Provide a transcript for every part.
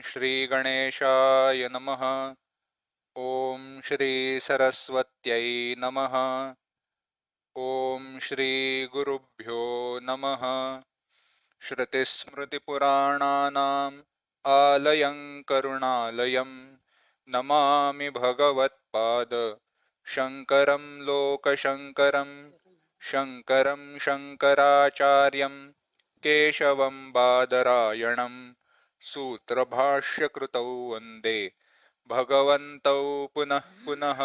श्रीगणेशाय नमः। ॐ श्री सरस्वत्यै नमः। ॐ श्रीगुरुभ्यो नमः। श्रुतिस्मृतिपुराणानाम् आलयं करुणालयं नमामि भगवत्पाद शङ्करं लोकशङ्करं। शङ्करं शङ्कराचार्यं केशवं बादरायणं सूत्रभाष्यकृतौ वन्दे भगवन्तौ पुनः पुनः।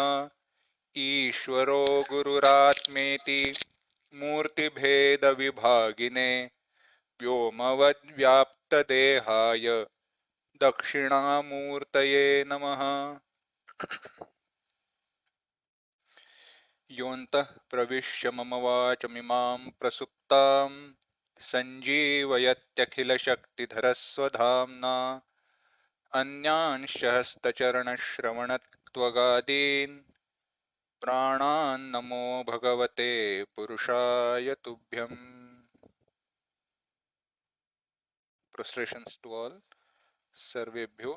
ईश्वरो गुरुरात्मेति मूर्तिभेदविभागिने व्योमवद्व्याप्तदेहाय दक्षिणामूर्तये नमः। योऽन्तः प्रविश्य मम वाचमिमां प्रसुप्तां सञ्जीवयत्यखिलशक्तिधरस्वधाम्ना अन्यांश्च हस्तचरणश्रवणत्वगादीन् प्राणान् नमो भगवते पुरुषाय तुभ्यम्। Prostrations to all. सर्वेभ्यो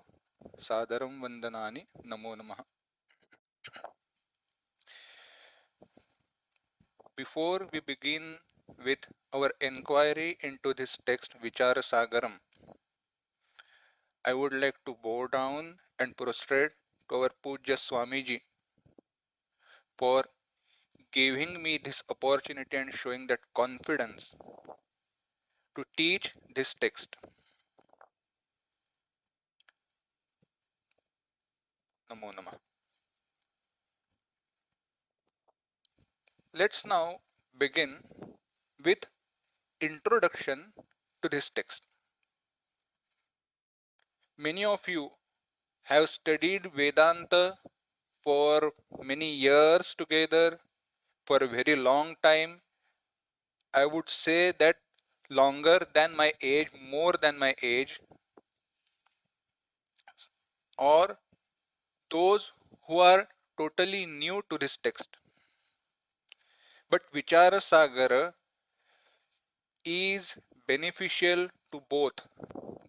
सादरं वन्दनानि नमो नमः. Before we begin with our inquiry into this text Vichara Sagaram, I would like to bow down and prostrate to our Pujya Swamiji for giving me this opportunity and showing that confidence to teach this text. Namo Namah. Let's now begin with introduction to this text. Many of you have studied Vedanta for many years together, for a very long time. I would say that longer than my age, more than my age, or those who are totally new to this text. But Vichara Sagara is beneficial to both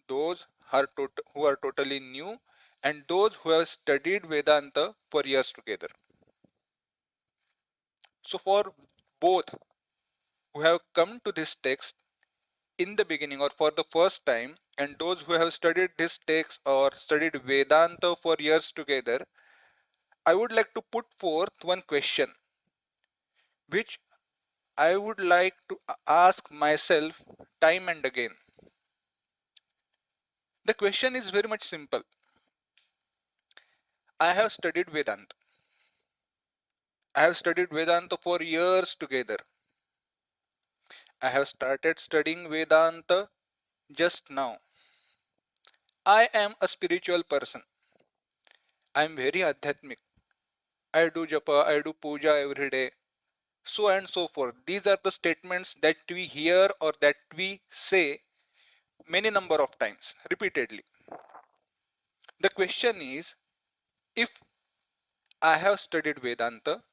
those who are totally new and those who have studied Vedanta for years together. So for both who have come to this text in the beginning or for the first time, and those who have studied this text or studied Vedanta for years together, I would like to put forth one question which I would like to ask myself time and again. The question is very much simple. I have studied Vedanta. I have studied Vedanta for years together. I have started studying Vedanta just now. I am a spiritual person. I am very adhyatmic. I do japa, I do puja every day, so and so forth. These are the statements that we hear or that we say many number of times, repeatedly. The question is, if I have studied Vedanta,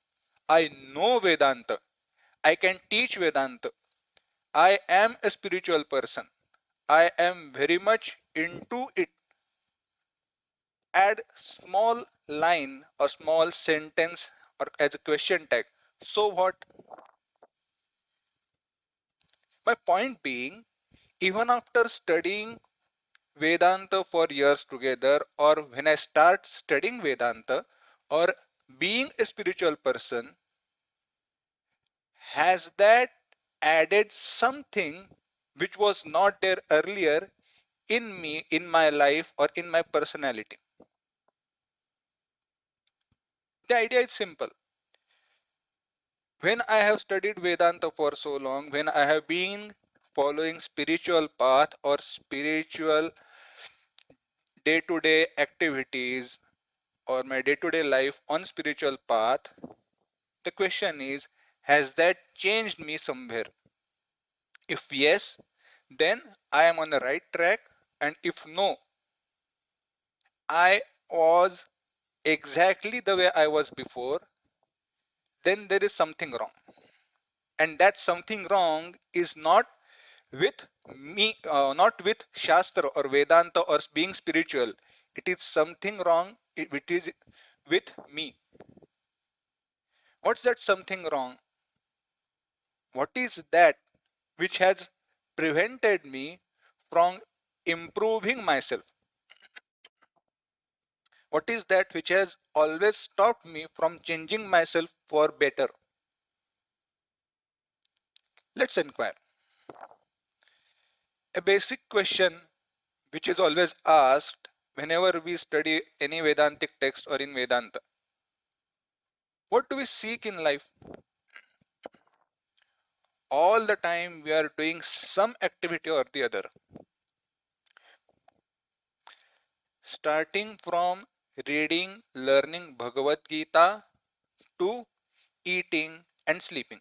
I know Vedanta, I can teach Vedanta, I am a spiritual person, I am very much into it, add small line or small sentence or as a question tag, so what? My point being, even after studying Vedanta for years together, or when I start studying Vedanta, or being a spiritual person, has that added something which was not there earlier in me, in my life, or in my personality? The idea is simple. When I have studied Vedanta for so long, when I have been following spiritual path or spiritual day-to-day activities or my day-to-day life on spiritual path, the question is, has that changed me somewhere? If yes, then I am on the right track, and if no, I was exactly the way I was before, then there is something wrong. And that something wrong is not with me, not with Shastra or Vedanta or being spiritual. It is something wrong. It is with me. What's that something wrong? What is that which has prevented me from improving myself? What is that which has always stopped me from changing myself for better? Let's inquire. A basic question which is always asked whenever we study any Vedantic text or in Vedanta. What do we seek in life? All the time we are doing some activity or the other. Starting from reading, learning Bhagavad Gita to eating and sleeping.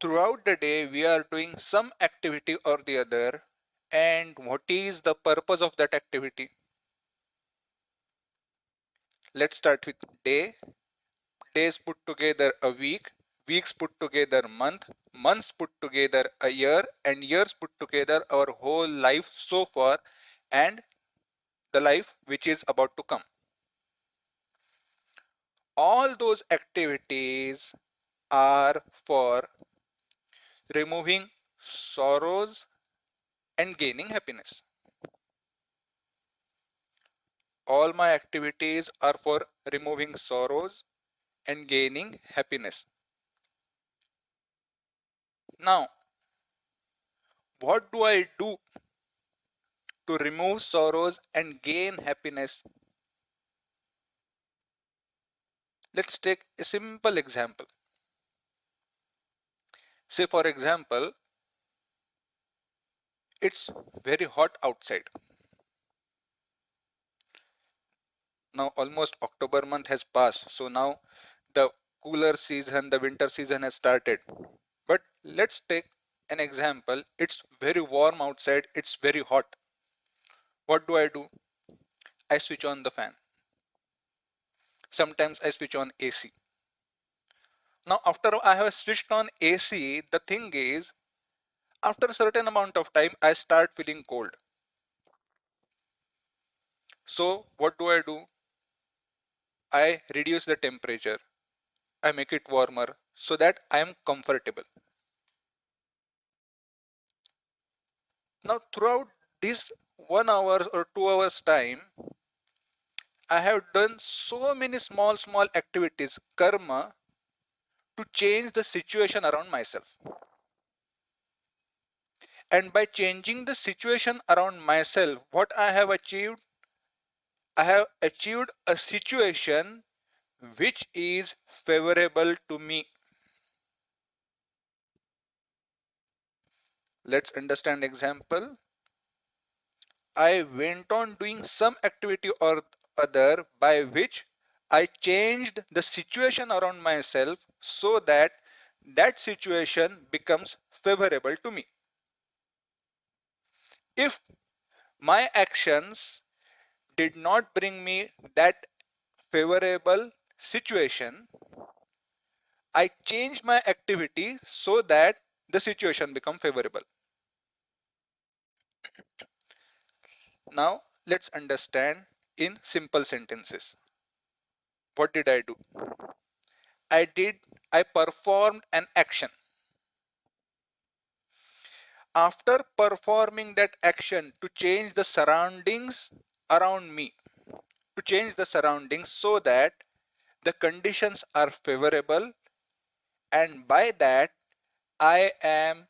Throughout the day we are doing some activity or the other, and what is the purpose of that activity? Let's start with day. Days put together a week, weeks put together month, months put together a year, and years put together our whole life so far and the life which is about to come. All those activities are for removing sorrows and gaining happiness. All my activities are for removing sorrows and gaining happiness. Now, what do I do to remove sorrows and gain happiness? Let's take a simple example. Say, for example, it's very hot outside. Now, almost October month has passed, so now the cooler season, the winter season has started. But let's take an example. It's very warm outside, it's very hot. What do? I switch on the fan. Sometimes I switch on AC. Now, after I have switched on AC, the thing is, after a certain amount of time, I start feeling cold. So, what do? I reduce the temperature. I make it warmer so that I am comfortable. Now, throughout this 1 hour or 2 hours time, I have done so many small activities, karma, to change the situation around myself. And by changing the situation around myself, what I have achieved? I have achieved a situation which is favorable to me. Let's understand example. I went on doing some activity or other by which I changed the situation around myself so that that situation becomes favorable to me. If my actions did not bring me that favorable situation, I changed my activity so that the situation become favorable. Now let's understand in simple sentences. What did I do? I performed an action. After performing that action to change the surroundings around me, to change the surroundings so that the conditions are favorable, and by that I am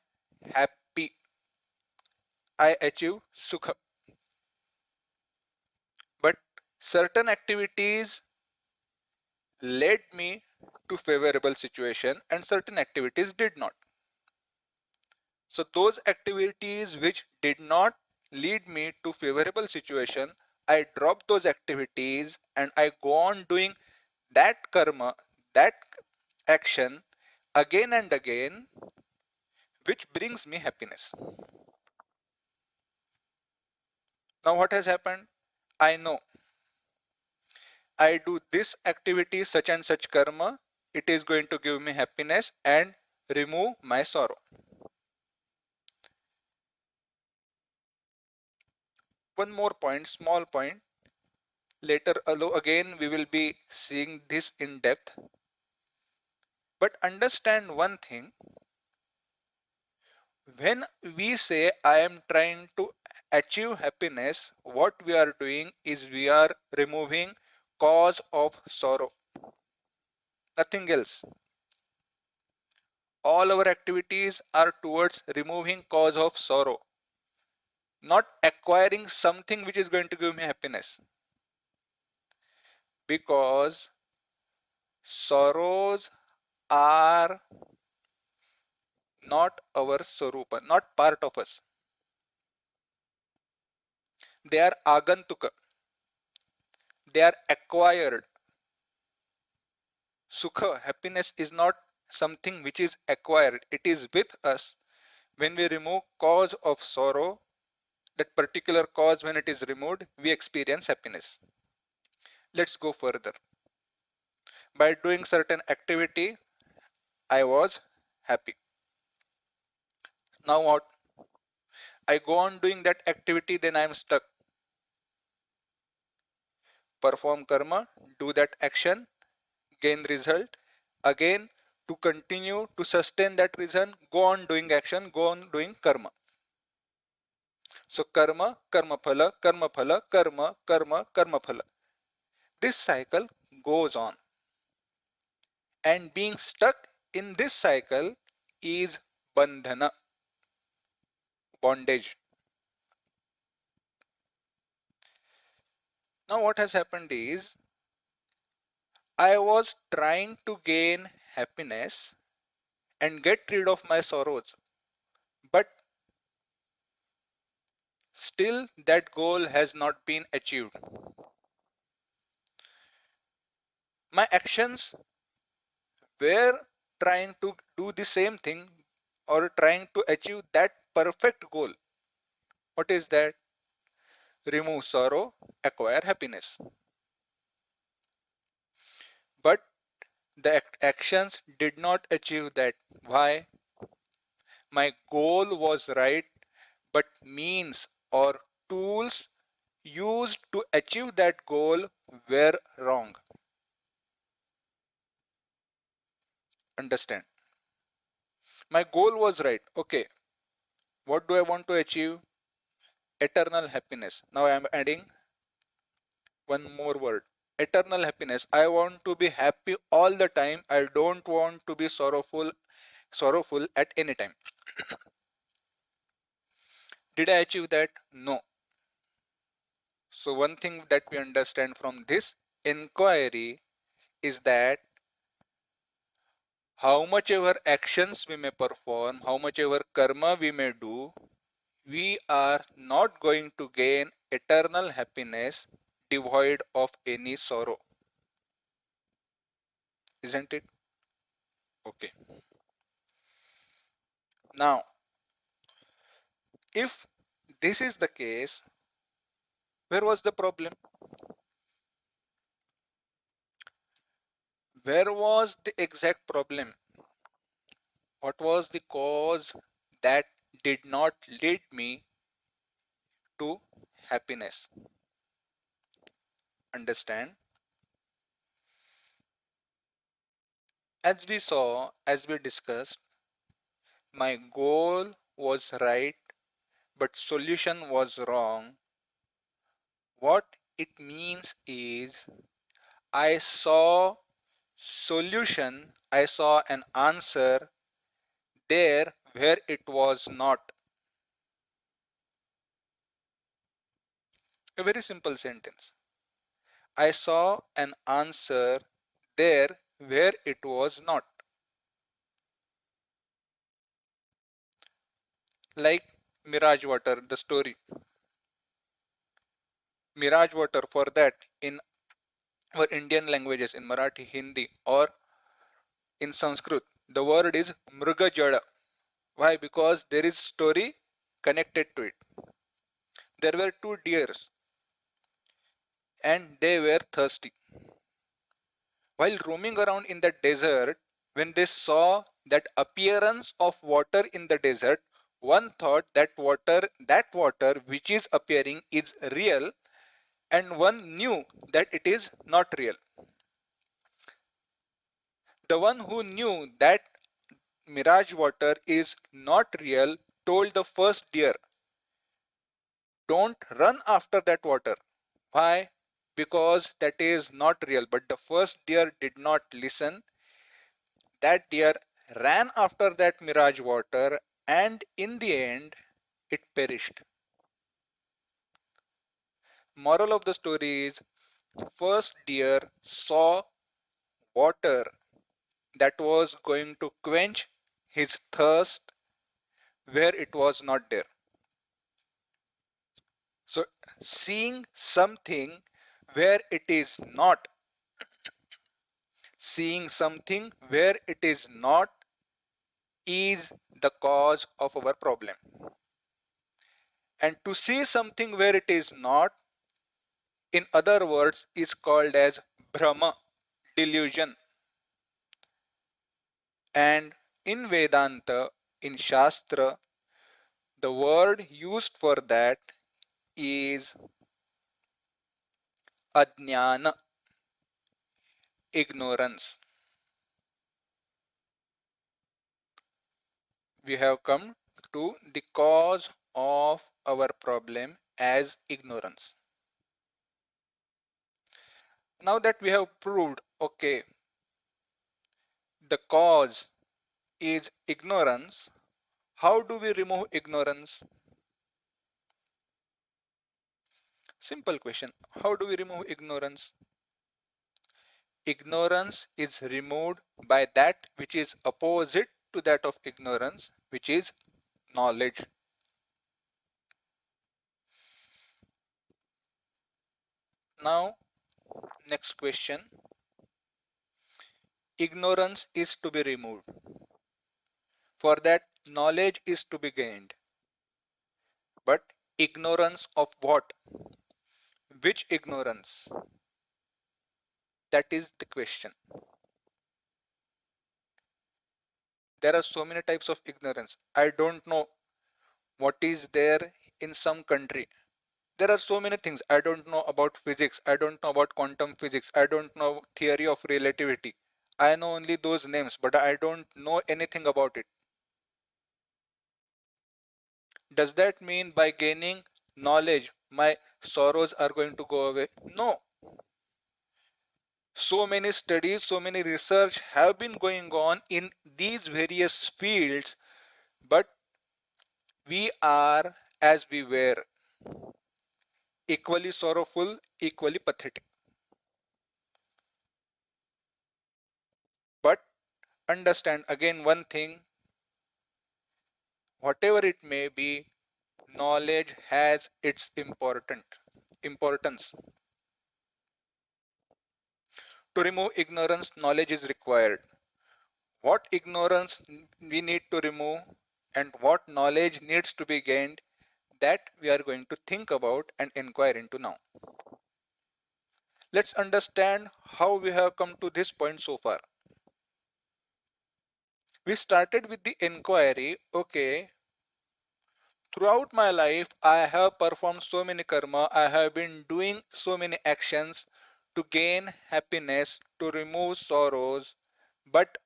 happy. I achieve sukha. But certain activities led me to favorable situation and certain activities did not. So those activities which did not lead me to favorable situation, I drop those activities and I go on doing that karma, that action again and again, which brings me happiness. Now what has happened? I know I do this activity, such and such karma, it is going to give me happiness and remove my sorrow. One more point, small point. Later, again, we will be seeing this in depth. But understand one thing. When we say I am trying to achieve happiness, what we are doing is we are removing cause of sorrow. Nothing else. All our activities are towards removing cause of sorrow, not acquiring something which is going to give me happiness. Because sorrows are not our Swarupa, not part of us. They are agantuka. They are acquired. Sukha, happiness is not something which is acquired. It is with us. When we remove cause of sorrow, that particular cause, when it is removed, we experience happiness. Let's go further. By doing certain activity, I was happy. Now what? I go on doing that activity, then I am stuck. Perform karma, do that action, gain result. Again, to continue to sustain that reason, go on doing action, go on doing karma. So karma, karma phala, karma phala, karma, karma, karma phala. This cycle goes on. And being stuck in this cycle is bandhana, bondage. Now what has happened is, I was trying to gain happiness and get rid of my sorrows. But still that goal has not been achieved. My actions were trying to do the same thing or trying to achieve that perfect goal. What is that? Remove sorrow, acquire happiness. But the actions did not achieve that. Why? My goal was right, but means or tools used to achieve that goal were wrong. Understand? My goal was right. Okay, what do I want to achieve? Eternal happiness. Now I am adding one more word. Eternal happiness. I want to be happy all the time. I don't want to be sorrowful at any time. Did I achieve that? No. So one thing that we understand from this inquiry is that how much ever actions we may perform, how much ever karma we may do, we are not going to gain eternal happiness devoid of any sorrow. Isn't it? Okay. Now, if this is the case, where was the problem? Where was the exact problem? What was the cause that did not lead me to happiness? Understand? As we saw, as we discussed, my goal was right, but solution was wrong. What it means is I saw solution, I saw an answer there where it was not. A very simple sentence. I saw an answer there where it was not. Like Mirage Water, the story. Mirage Water, for that in our Indian languages, in Marathi, Hindi, or in Sanskrit, the word is Mruga Jada. Why? Because there is story connected to it. There were two deers and they were thirsty. While roaming around in the desert, when they saw that appearance of water in the desert, One thought that water which is appearing is real, and one knew that it is not real. The one who knew that mirage water is not real told the first deer, don't run after that water. Why? Because that is not real. But the first deer did not listen. That deer ran after that mirage water, and in the end, it perished. Moral of the story is, first deer saw water that was going to quench his thirst where it was not there. So, seeing something where it is not, seeing something where it is not is the cause of our problem. And to see something where it is not, in other words, is called as Brahma, delusion. And in Vedanta, in Shastra, the word used for that is Ajnana, ignorance. We have come to the cause of our problem as ignorance. Now that we have proved, okay, the cause is ignorance, how do we remove ignorance? Simple question. How do we remove ignorance? Ignorance is removed by that which is opposite to that of ignorance, which is knowledge. Now, next question. Ignorance is to be removed. For that, knowledge is to be gained. But ignorance of what? Which ignorance? That is the question. There are so many types of ignorance. I don't know what is there in some country. There are so many things. I don't know about physics. I don't know about quantum physics. I don't know theory of relativity. I know only those names, but I don't know anything about it. Does that mean by gaining knowledge, my sorrows are going to go away? No. So many studies, so many research have been going on in these various fields, but we are as we were, equally sorrowful, equally pathetic. But understand again one thing, whatever it may be, knowledge has its importance. To remove ignorance, knowledge is required. What ignorance we need to remove and what knowledge needs to be gained, that we are going to think about and inquire into now. Let's understand how we have come to this point so far. We started with the inquiry, okay, throughout my life, I have performed so many karma, I have been doing so many actions to gain happiness, to remove sorrows, but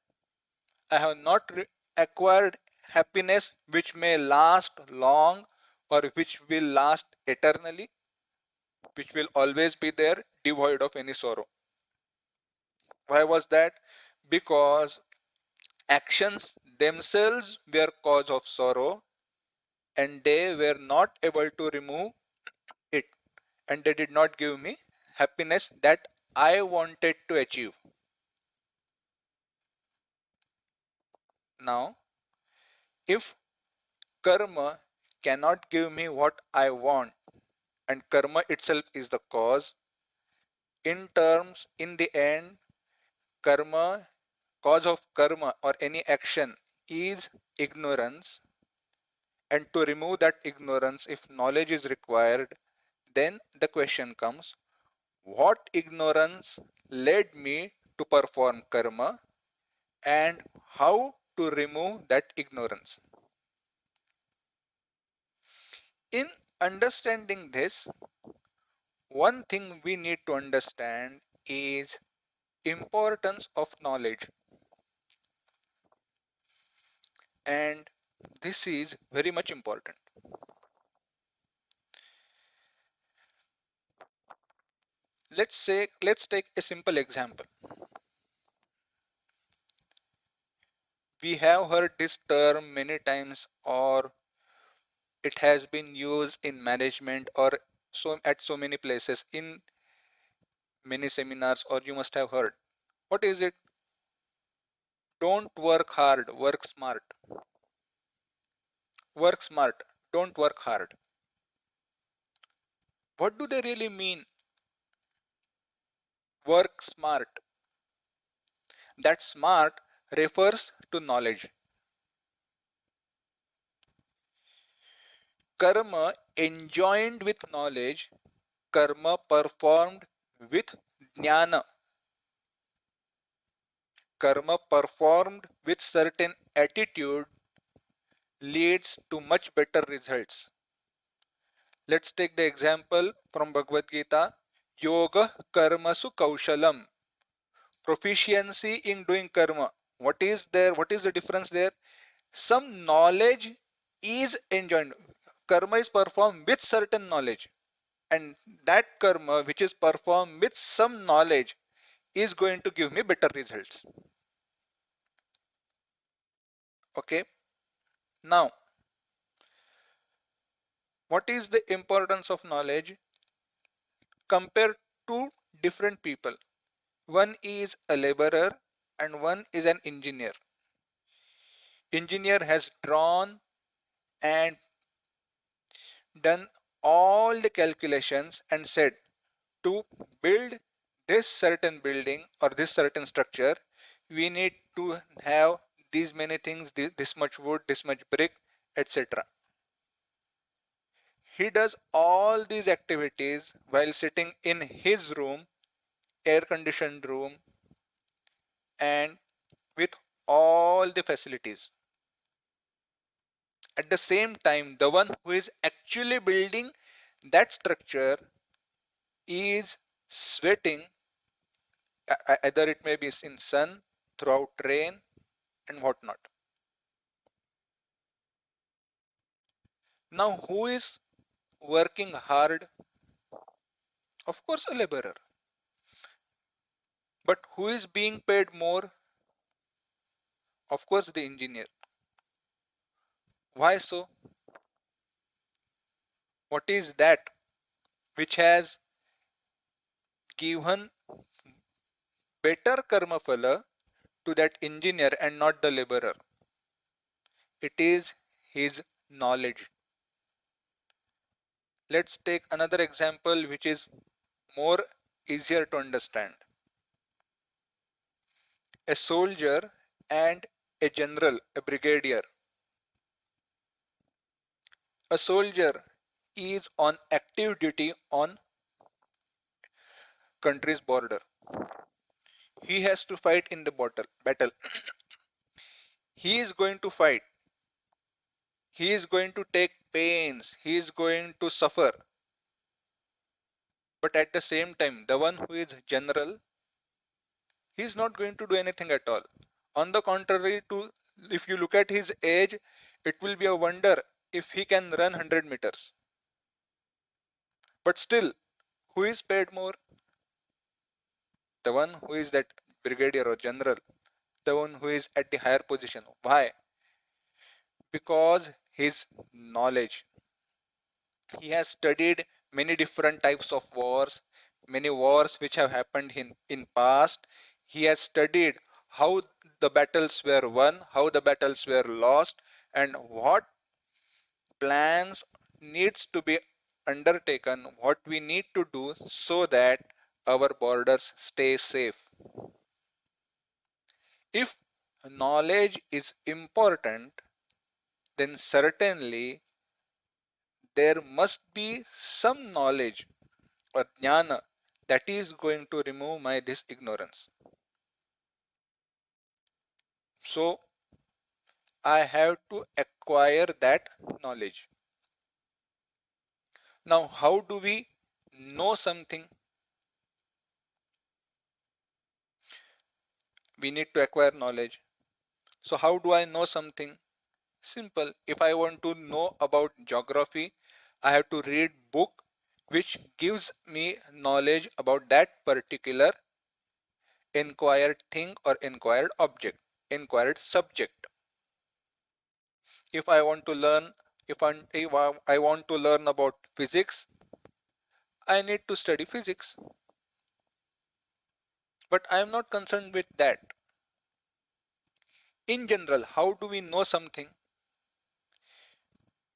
I have not acquired happiness which may last long or which will last eternally, which will always be there, devoid of any sorrow. Why was that? Because actions themselves were cause of sorrow and they were not able to remove it, and they did not give me happiness that I wanted to achieve. Now, if karma cannot give me what I want, and karma itself is the cause, in the end, karma, cause of karma or any action is ignorance, and to remove that ignorance, if knowledge is required, then the question comes, what ignorance led me to perform karma and how to remove that ignorance? In understanding this, one thing we need to understand is importance of knowledge, and this is very much important. Let's take a simple example. We have heard this term many times, or it has been used in management, or so at so many places in many seminars, or you must have heard. What is it? Don't work hard, work smart. Work smart, don't work hard. What do they really mean? Work smart. That smart refers to knowledge. Karma enjoined with knowledge, karma performed with jnana. Karma performed with certain attitude leads to much better results. Let's take the example from Bhagavad Gita. Yoga karmasu kaushalam. Proficiency in doing karma. What is there? What is the difference there? Some knowledge is enjoined. Karma is performed with certain knowledge. And that karma which is performed with some knowledge is going to give me better results. Okay. Now, what is the importance of knowledge compared to different people? One is a laborer and one is an engineer. Engineer has drawn and done all the calculations and said to build this certain building or this certain structure, we need to have these many things, this much wood, this much brick, etc. He does all these activities while sitting in his room, air conditioned room, and with all the facilities. At the same time, the one who is actually building that structure is sweating, either it may be in sun, throughout rain, and whatnot. Now, who is working hard? Of course, a laborer. But who is being paid more? Of course, the engineer. Why so? What is that which has given better karma phala to that engineer and not the laborer? It is his knowledge. Let's take another example which is more easier to understand. A soldier and a general, a brigadier. A soldier is on active duty on country's border. He has to fight in the battle. He is going to fight. He is going to take pains. He is going to suffer. But at the same time, the one who is general, he is not going to do anything at all. On the contrary, if you look at his age, it will be a wonder if he can run 100 meters. But still, who is paid more? The one who is that brigadier or general, the one who is at the higher position. Why? Because his knowledge. He has studied many different types of wars, many wars which have happened in past. He has studied how the battles were won, how the battles were lost, and what plans needs to be undertaken, what we need to do so that our borders stay safe. If knowledge is important, then certainly there must be some knowledge or jnana that is going to remove my this ignorance. So I have to acquire that knowledge. Now, how do we know something? We need to acquire knowledge. So how do I know something? Simple. If I want to know about geography, I have to read book which gives me knowledge about that particular inquired thing or inquired object, inquired subject. If I want to learn, if I want to learn about physics, I need to study physics. But I am not concerned with that. In general, how do we know something?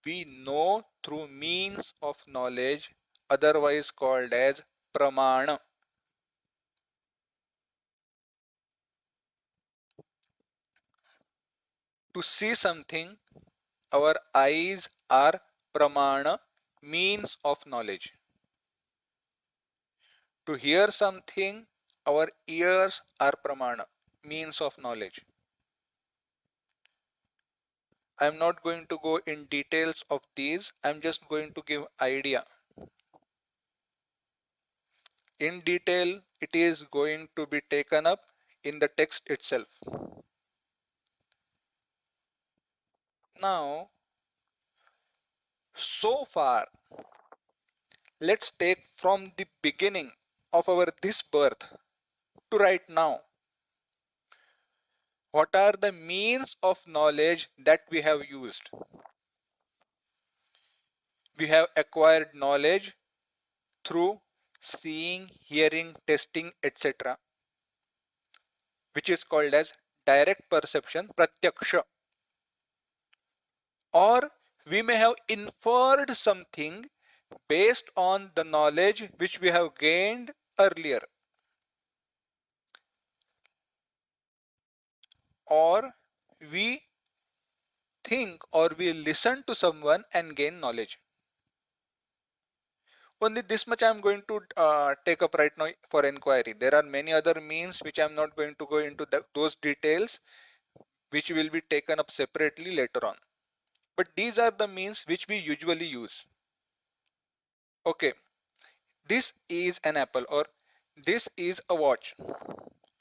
We know through means of knowledge, otherwise called as pramana. To see something, our eyes are pramana, means of knowledge. To hear something, our ears are pramana, means of knowledge. I'm not going to go in details of these, I'm just going to give idea. In detail, it is going to be taken up in the text itself. Now, so far, let's take from the beginning of our this birth to right now. What are the means of knowledge that we have used? We have acquired knowledge through seeing, hearing, testing, etc., which is called as direct perception, pratyaksha. Or we may have inferred something based on the knowledge which we have gained earlier. Or we think or we listen to someone and gain knowledge. Only this much I am going to take up right now for inquiry. There are many other means which I am not going to go into those details, which will be taken up separately later on. But these are the means which we usually use. Okay, this is an apple or this is a watch.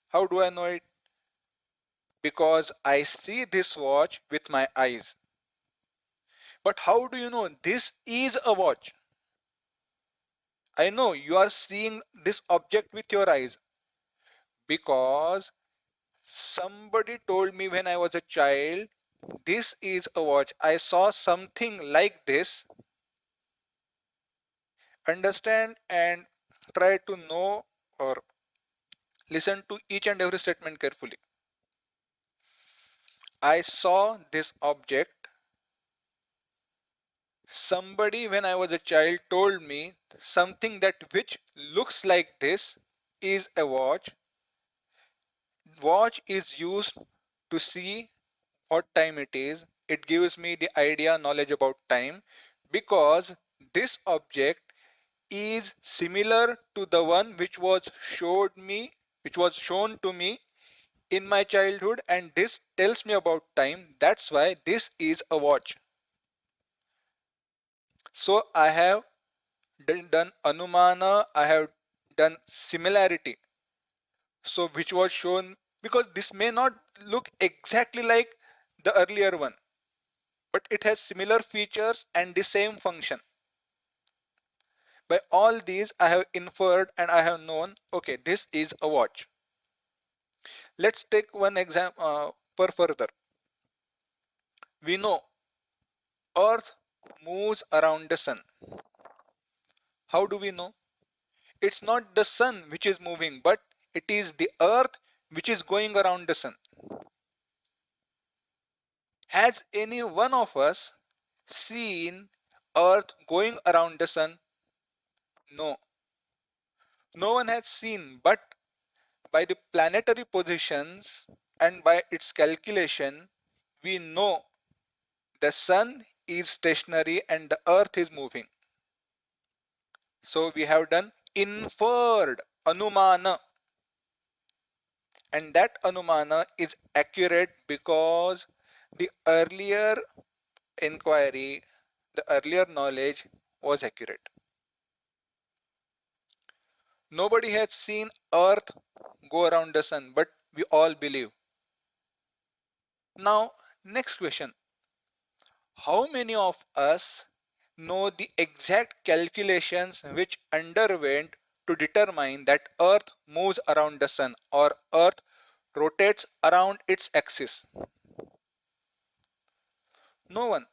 How do I know it? Because I see this watch with my eyes. But how do you know this is a watch? I know you are seeing this object with your eyes because somebody told me when I was a child, this is a watch. I saw something like this. Understand and try to know or listen to each and every statement carefully. I saw this object. Somebody when I was a child told me something that which looks like this is a watch. Watch is used to see what time it is. It gives me the idea, knowledge about time, because this object is similar to the one which was shown to me in my childhood, and this tells me about time. That's why this is a watch. So I have done anumana, I have done similarity. So which was shown, because this may not look exactly like the earlier one, but it has similar features and the same function. By all these I have inferred and I have known, okay, this is a watch. Let's take one example per further. We know Earth moves around the sun. How do we know? It's not the sun which is moving, but it is the Earth which is going around the sun. Has any one of us seen Earth going around the sun? No. No one has seen, but by the planetary positions and by its calculation, we know the sun is stationary and the earth is moving. So we have done inferred anumana, and that anumana is accurate because the earlier inquiry, the earlier knowledge was accurate. Nobody has seen Earth go around the sun, but we all believe. Now, next question. How many of us know the exact calculations which underwent to determine that Earth moves around the sun or Earth rotates around its axis? No one.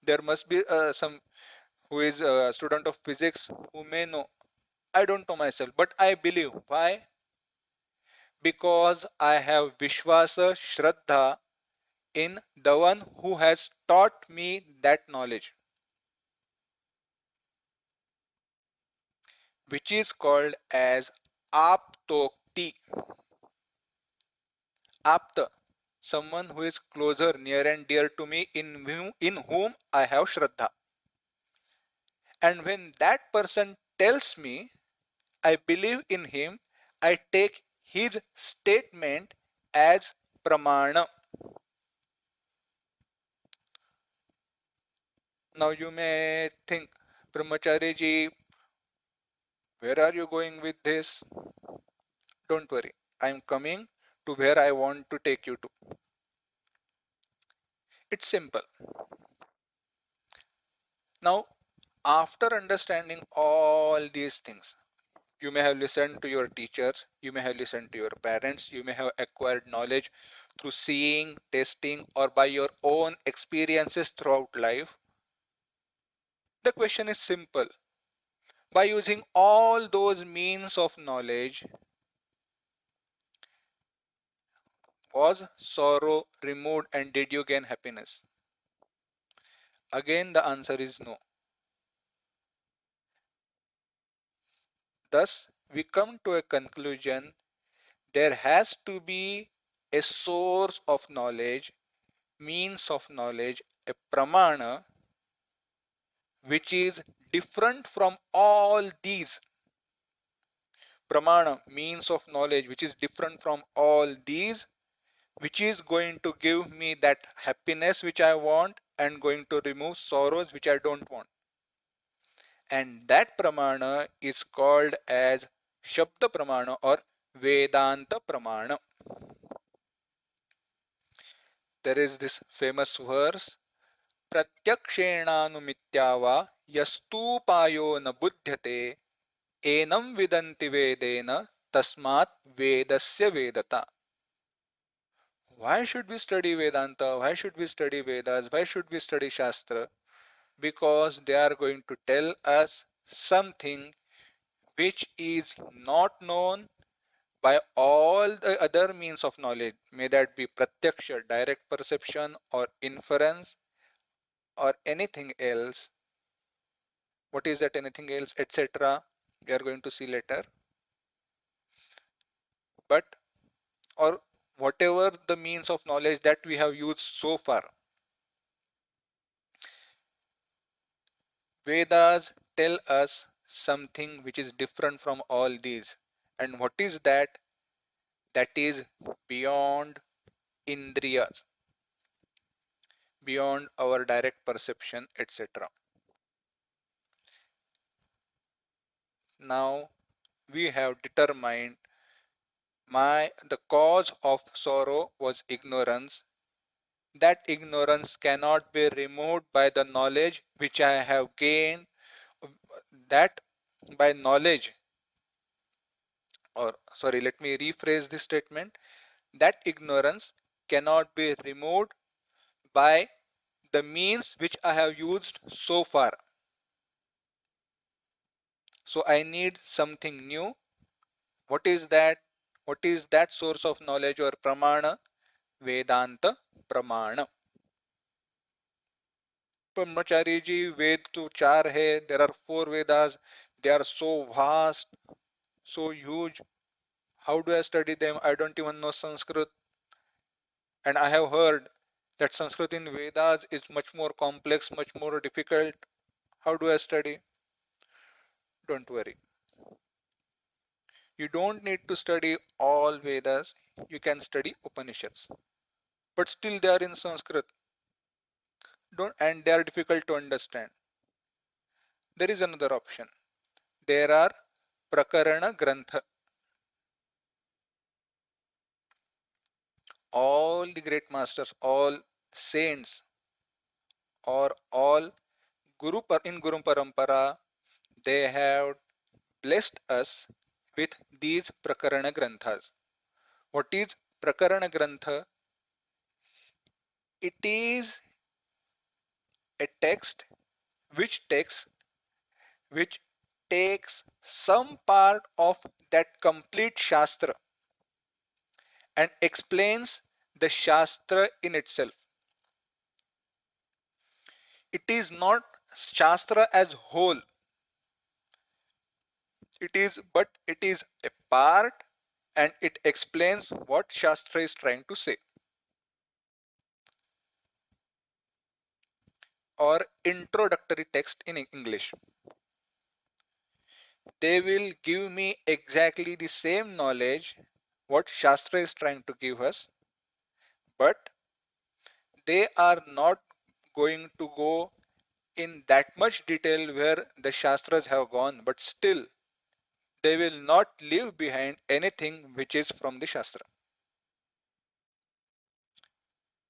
There must be some who is a student of physics who may know. I don't know myself, but I believe. Why? Because I have Vishwasa, Shraddha in the one who has taught me that knowledge, which is called as Aptokti. Apta, someone who is closer, near and dear to me, in whom I have Shraddha. And when that person tells me I believe in him, I take his statement as pramana. Now you may think, Brahmachari ji, where are you going with this? Don't worry, I am coming to where I want to take you to. It's simple. Now, after understanding all these things, you may have listened to your teachers, you may have listened to your parents, you may have acquired knowledge through seeing, testing, or by your own experiences throughout life. The question is simple. By using all those means of knowledge, was sorrow removed and did you gain happiness? Again, the answer is no. Thus, we come to a conclusion there has to be a source of knowledge, means of knowledge, a pramana, which is different from all these. Pramana, means of knowledge, which is different from all these, which is going to give me that happiness which I want and going to remove sorrows which I don't want. And that pramana is called as Shabda Pramana or Vedanta Pramana. There is this famous verse, Pratyakshenanumityava yastupayo na buddhyate enam vidanti vedena tasmat vedasya vedata. Why should we study Vedanta? Why should we study Vedas? Why should we study Shastra? Because they are going to tell us something which is not known by all the other means of knowledge, may that be pratyaksha, direct perception, or inference, or anything else. What is that anything else, etc.? We are going to see later. But, or whatever the means of knowledge that we have used so far, Vedas tell us something which is different from all these. And what is that? That is beyond indriyas, beyond our direct perception, etc. Now we have determined the cause of sorrow was ignorance. That ignorance cannot be removed by the knowledge which I have gained. That by knowledge, or sorry, let me rephrase this statement. That ignorance cannot be removed by the means which I have used so far. So I need something new. What is that? What is that source of knowledge or pramana? Vedanta pramana. Brahmachari ji, Ved to char hai. There are four Vedas. They are so vast, so huge. How do I study them? I don't even know Sanskrit. And I have heard that Sanskrit in Vedas is much more complex, much more difficult. How do I study? Don't worry. You don't need to study all Vedas. You can study Upanishads. But still they are in Sanskrit. And they are difficult to understand. There is another option. There are Prakarana Grantha. All the great masters, all saints, or all in Guru Parampara, they have blessed us with these Prakarana Granthas. What is Prakarana Grantha? It is a text which takes some part of that complete Shastra and explains the Shastra in itself. It is not Shastra as whole, it is a part, and it explains what Shastra is trying to say. Or introductory text in English. They will give me exactly the same knowledge what Shastra is trying to give us, but they are not going to go in that much detail where the Shastras have gone, but still they will not leave behind anything which is from the Shastra.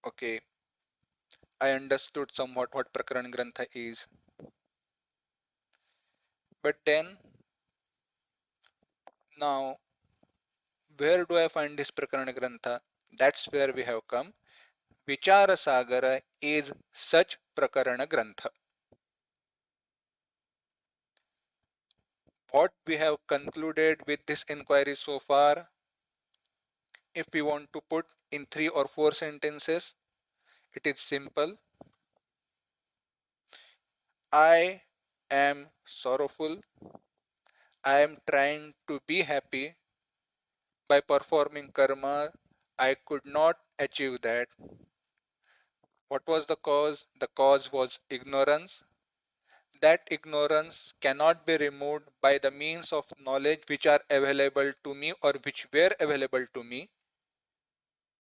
Okay, I understood somewhat what Prakaran Grantha is. But then, now, where do I find this Prakarana Grantha? That's where we have come. Vichara Sagara is such Prakarana Grantha. What we have concluded with this inquiry so far, if we want to put in 3 or 4 sentences, it is simple. I am sorrowful. I am trying to be happy. By performing karma, I could not achieve that. What was the cause? The cause was ignorance. That ignorance cannot be removed by the means of knowledge which are available to me or which were available to me.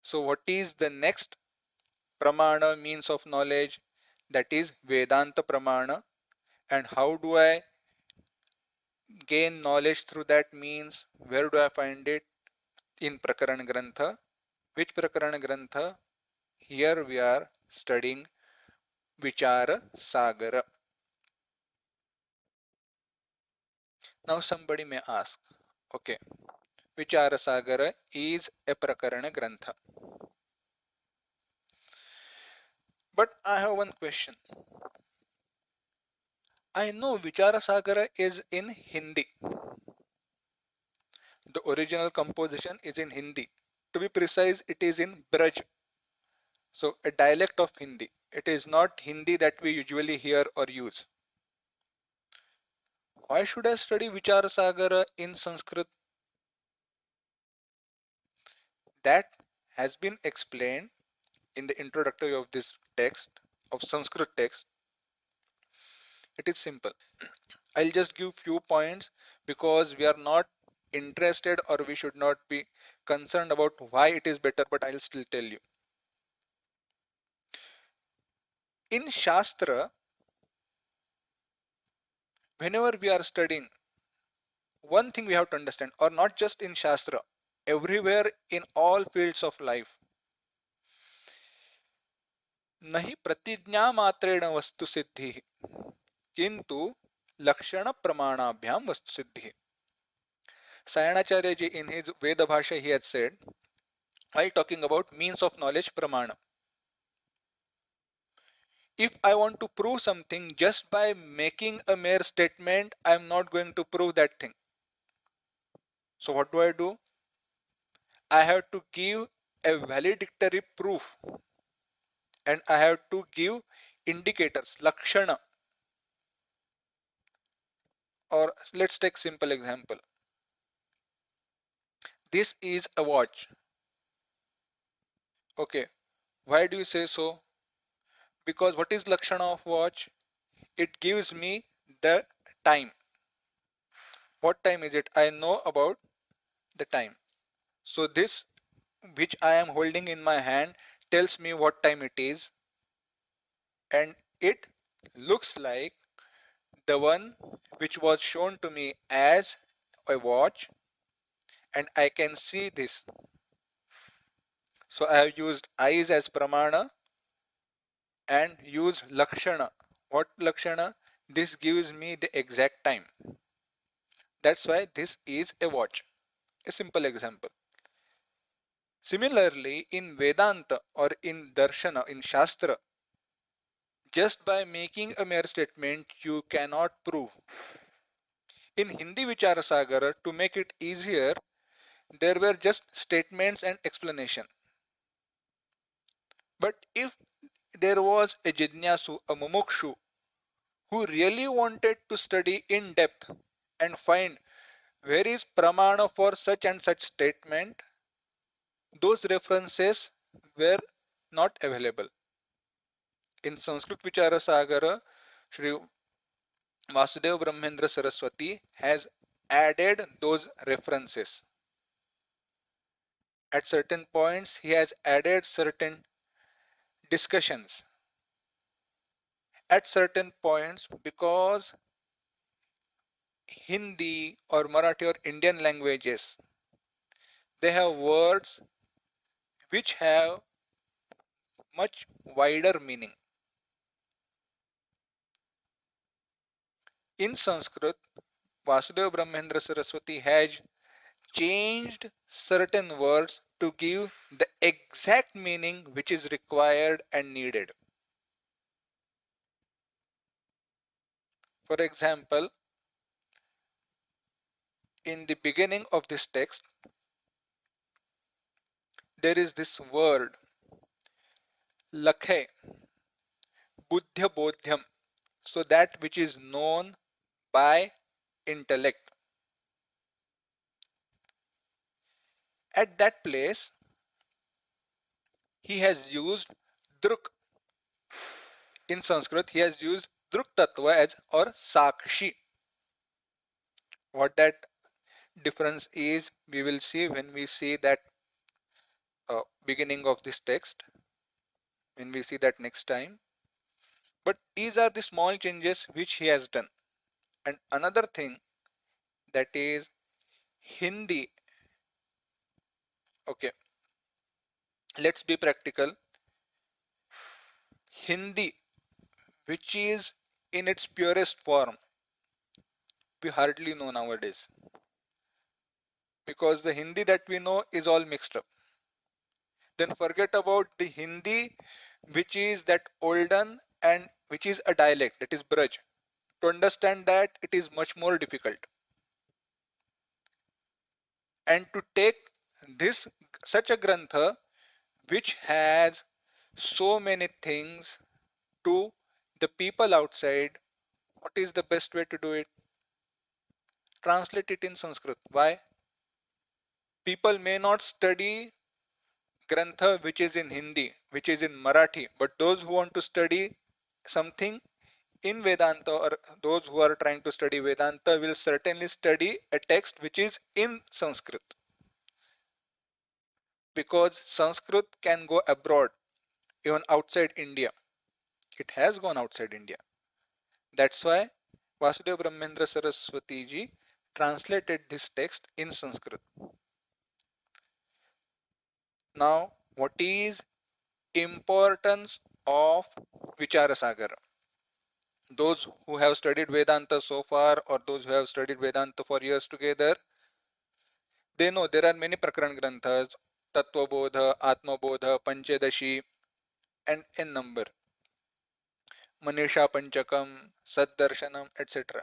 So, what is the next pramana, means of knowledge? That is Vedanta pramana. And how do I gain knowledge through that means? Where do I find it? In Prakarana Grantha. Which Prakarana Grantha? Here we are studying Vichara Sagara. Now somebody may ask, okay, Vichara Sagara is a Prakarana Grantha. But I have one question. I know Vichara Sagara is in Hindi. The original composition is in Hindi. To be precise, it is in Braj. So a dialect of Hindi. It is not Hindi that we usually hear or use. Why should I study Vichara Sagara in Sanskrit? That has been explained in the introductory of this text, of Sanskrit text. It is simple. I'll just give few points because we are not interested or we should not be concerned about why it is better, but I'll still tell you. In Shastra, whenever we are studying, one thing we have to understand, or not just in Shastra, everywhere in all fields of life, nahi pratijna matreण vastu siddhi किंतु लक्षण प्रमाणाभ्याम vastu siddhi. Sayanacharya ji in his Veda Bhasha he has said, while talking about means of knowledge pramana, if I want to prove something just by making a mere statement, I am not going to prove that thing. So what do? I have to give a valedictory proof and I have to give indicators, lakshana. Or let's take simple example. This is a watch. Okay, why do you say so? Because what is lakshana of watch? It gives me the time. What time is it? I know about the time. So this which I am holding in my hand tells me what time it is, and it looks like the one which was shown to me as a watch and I can see this. So I have used eyes as pramana and used lakshana. What lakshana? This gives me the exact time. That's why this is a watch. A simple example. Similarly, in Vedanta or in Darshana, in Shastra, just by making a mere statement, you cannot prove. In Hindi Vicharasagara, to make it easier, there were just statements and explanation. But if there was a Jidnyasu, a Mumukshu, who really wanted to study in depth and find where is pramana for such and such statement, those references were not available. In Sanskrit Vicharasagara, Sri Vasudeva Brahmendra Saraswati has added those references. At certain points, he has added certain discussions. At certain points, because Hindi or Marathi or Indian languages, they have words which have much wider meaning. In Sanskrit, Vasudeva Brahmendra Saraswati has changed certain words to give the exact meaning which is required and needed. For example, in the beginning of this text, there is this word, lakhe, buddhya bodhyam, so that which is known by intellect. At that place, he has used druk. In Sanskrit, he has used druk tattva as or sakshi. What that difference is, we will see when we see that beginning of this text, when we see that next time. But these are the small changes which he has done. And another thing, that is Hindi. Okay, let's be practical. Hindi, which is in its purest form, we hardly know nowadays, because the Hindi that we know is all mixed up. Then forget about the Hindi which is that olden and which is a dialect, that is Braj. To understand that, it is much more difficult. And to take this such a grantha which has so many things to the people outside, what is the best way to do it? Translate it in Sanskrit. Why? People may not study grantha which is in Hindi, which is in Marathi, but those who want to study something in Vedanta, or those who are trying to study Vedanta, will certainly study a text which is in Sanskrit. Because Sanskrit can go abroad, even outside India. It has gone outside India. That's why Vasudeva Brahmendra Saraswati ji translated this text in Sanskrit. Now, what is importance of Vicharasagara? Those who have studied Vedanta so far, or those who have studied Vedanta for years together, they know there are many Prakaran Granthas, Tattvabodha, Atmabodha, Panchadashi, and in number. Manisha Panchakam, Saddarshanam, etc.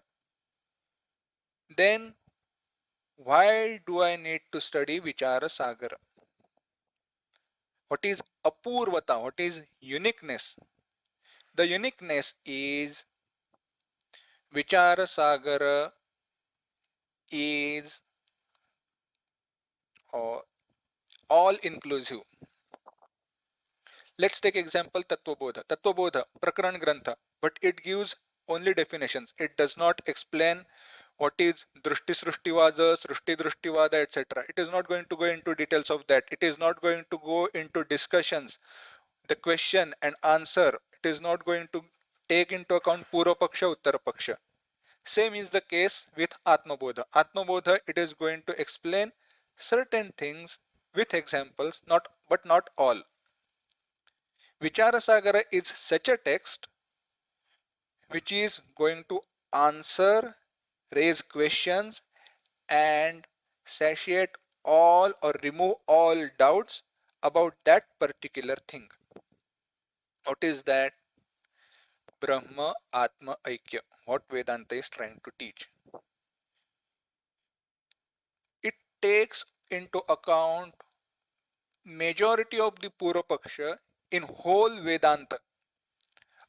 Then, why do I need to study Vicharasagara? What is Apurvata? What is uniqueness? The uniqueness is Vicharasagara is all inclusive. Let's take example Tattvabodha. Tattvabodha, Prakaran Grantha, but it gives only definitions. It does not explain what is Drushti Srushtivada, Srushti Drushtivada, etc. It is not going to go into details of that. It is not going to go into discussions, the question and answer. It is not going to take into account Purva Paksha, Uttara Paksha. Same is the case with Atmabodha. Atmabodha, it is going to explain certain things with examples, but not all. Vicharasagara is such a text which is going to answer, raise questions, and satiate all or remove all doubts about that particular thing. What is that? Brahma Atma Aikya, what Vedanta is trying to teach. It takes into account majority of the Purva in whole Vedanta,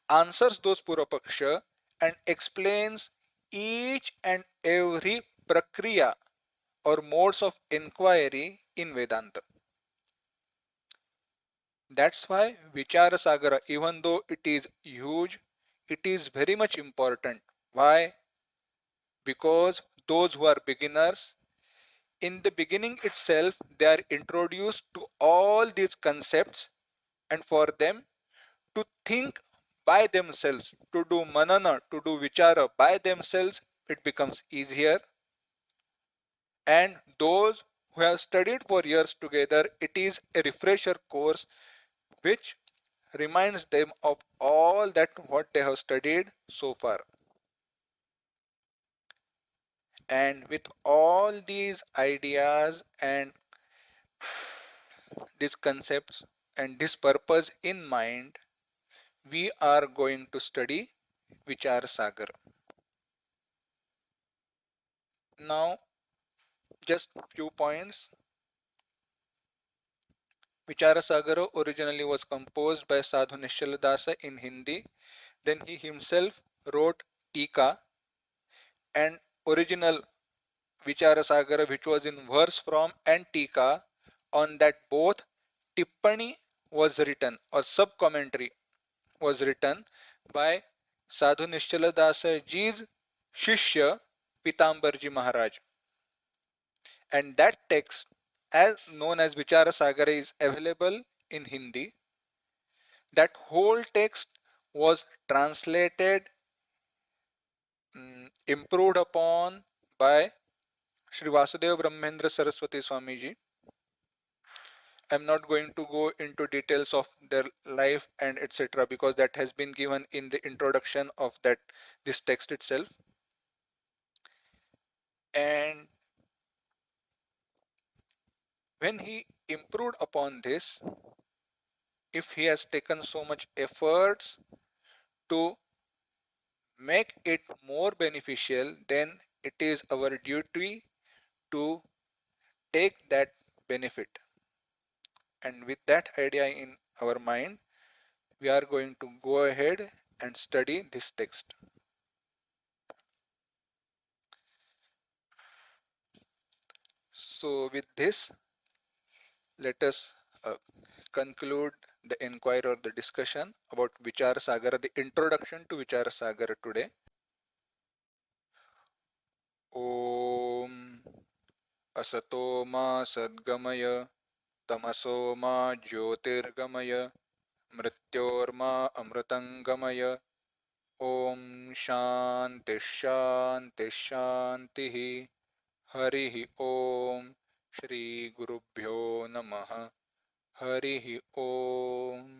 answers those Purva and explains each and every prakriya or modes of inquiry in Vedanta. That's why Vicharasagara, even though it is huge, it is very much important. Why? Because those who are beginners, in the beginning itself, they are introduced to all these concepts, and for them to think by themselves, to do manana, to do vichara by themselves, it becomes easier. And those who have studied for years together, it is a refresher course which reminds them of all that what they have studied so far. And with all these ideas and these concepts and this purpose in mind, we are going to study Vichar Sagar. Now, just few points. Vicharasagara originally was composed by Sadhu Nishaladasa in Hindi. Then he himself wrote Tika, and original Vicharasagara, which was in verse form and Tika, on that both Tippani was written or sub commentary was written by Sadhu Nishaladasa ji's Shishya Pitambarji Maharaj. And that text, as known as Vicharasagara, is available in Hindi. That whole text was translated, improved upon by Sri Vasudeva Brahmendra Saraswati Swamiji. I'm not going to go into details of their life and etc. because that has been given in the introduction of this text itself. And when he improved upon this, if he has taken so much efforts to make it more beneficial, then it is our duty to take that benefit. And with that idea in our mind, we are going to go ahead and study this text. So with this, let us conclude the inquiry or the discussion about Vichar Sagara, the introduction to Vichar Sagara today. Om Asato Ma Sadgamaya Tamaso Ma Jyotirgamaya Mrityorma Amrutangamaya Om Shanti Shanti Shanti Harihi Om Shri Gurubhyo Namaha Harihi Om